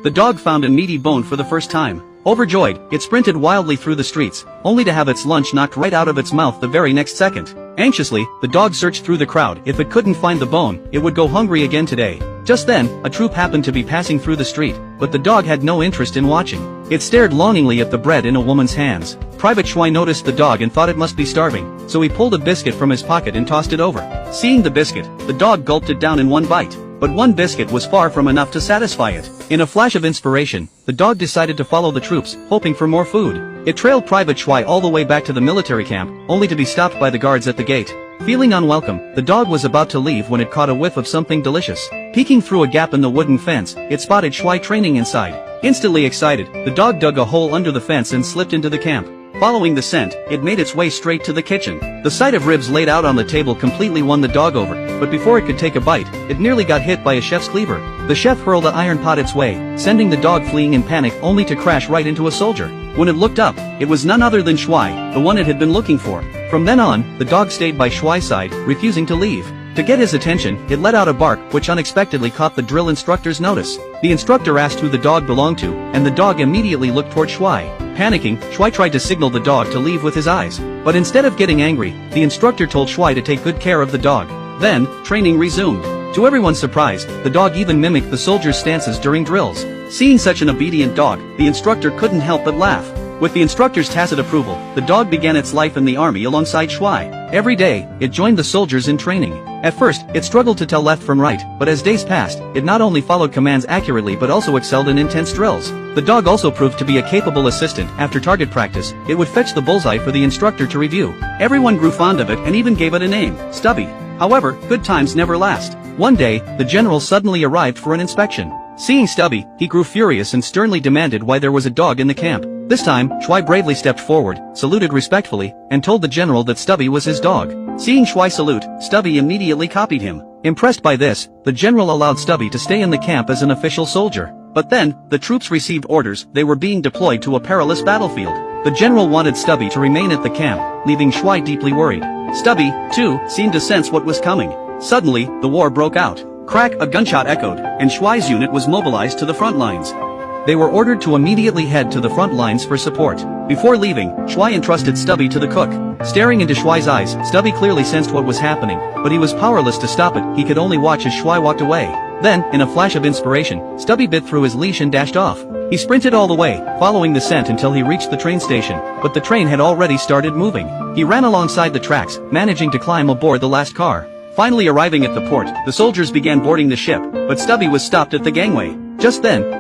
the dog found a meaty bone for the first time. Overjoyed, it sprinted wildly through the streets, only to have its lunch knocked right out of its mouth the very next second. Anxiously, the dog searched through the crowd. If it couldn't find the bone, it would go hungry again today. Just then, a troop happened to be passing through the street, but the dog had no interest in watching. It stared longingly at the bread in a woman's hands. Private Schwei noticed the dog and thought it must be starving, so he pulled a biscuit from his pocket and tossed it over. Seeing the biscuit, the dog gulped it down in one bite. But one biscuit was far from enough to satisfy it. In a flash of inspiration, the dog decided to follow the troops, hoping for more food. It trailed Private Schwei all the way back to the military camp, only to be stopped by the guards at the gate. Feeling unwelcome, the dog was about to leave when it caught a whiff of something delicious. Peeking through a gap in the wooden fence, it spotted Schwei training inside. Instantly excited, the dog dug a hole under the fence and slipped into the camp. Following the scent, it made its way straight to the kitchen. The sight of ribs laid out on the table completely won the dog over, but before it could take a bite, it nearly got hit by a chef's cleaver. The chef hurled the iron pot its way, sending the dog fleeing in panic only to crash right into a soldier. When it looked up, it was none other than Schwei, the one it had been looking for. From then on, the dog stayed by Schwei's side, refusing to leave. To get his attention, it let out a bark which unexpectedly caught the drill instructor's notice. The instructor asked who the dog belonged to, and the dog immediately looked toward Schwei. Panicking, Schwei tried to signal the dog to leave with his eyes. But instead of getting angry, the instructor told Schwei to take good care of the dog. Then, training resumed. To everyone's surprise, the dog even mimicked the soldiers' stances during drills. Seeing such an obedient dog, the instructor couldn't help but laugh. With the instructor's tacit approval, the dog began its life in the army alongside Schwei. Every day, it joined the soldiers in training. At first, it struggled to tell left from right, but as days passed, it not only followed commands accurately but also excelled in intense drills. The dog also proved to be a capable assistant. After target practice, it would fetch the bullseye for the instructor to review. Everyone grew fond of it and even gave it a name, Stubby. However, good times never last. One day, the general suddenly arrived for an inspection. Seeing Stubby, he grew furious and sternly demanded why there was a dog in the camp. This time, Schwei bravely stepped forward, saluted respectfully, and told the general that Stubby was his dog. Seeing Schwei salute, Stubby immediately copied him. Impressed by this, the general allowed Stubby to stay in the camp as an official soldier. But then, the troops received orders they were being deployed to a perilous battlefield. The general wanted Stubby to remain at the camp, leaving Schwei deeply worried. Stubby, too, seemed to sense what was coming. Suddenly, the war broke out. Crack, a gunshot echoed, and Schwei's unit was mobilized to the front lines. They were ordered to immediately head to the front lines for support. Before leaving, Schwei entrusted Stubby to the cook. Staring into Schwei's eyes, Stubby clearly sensed what was happening, but he was powerless to stop it. He could only watch as Schwei walked away. Then, in a flash of inspiration, Stubby bit through his leash and dashed off. He sprinted all the way, following the scent until he reached the train station, but the train had already started moving. He ran alongside the tracks, managing to climb aboard the last car. Finally arriving at the port, the soldiers began boarding the ship, but Stubby was stopped at the gangway. Just then,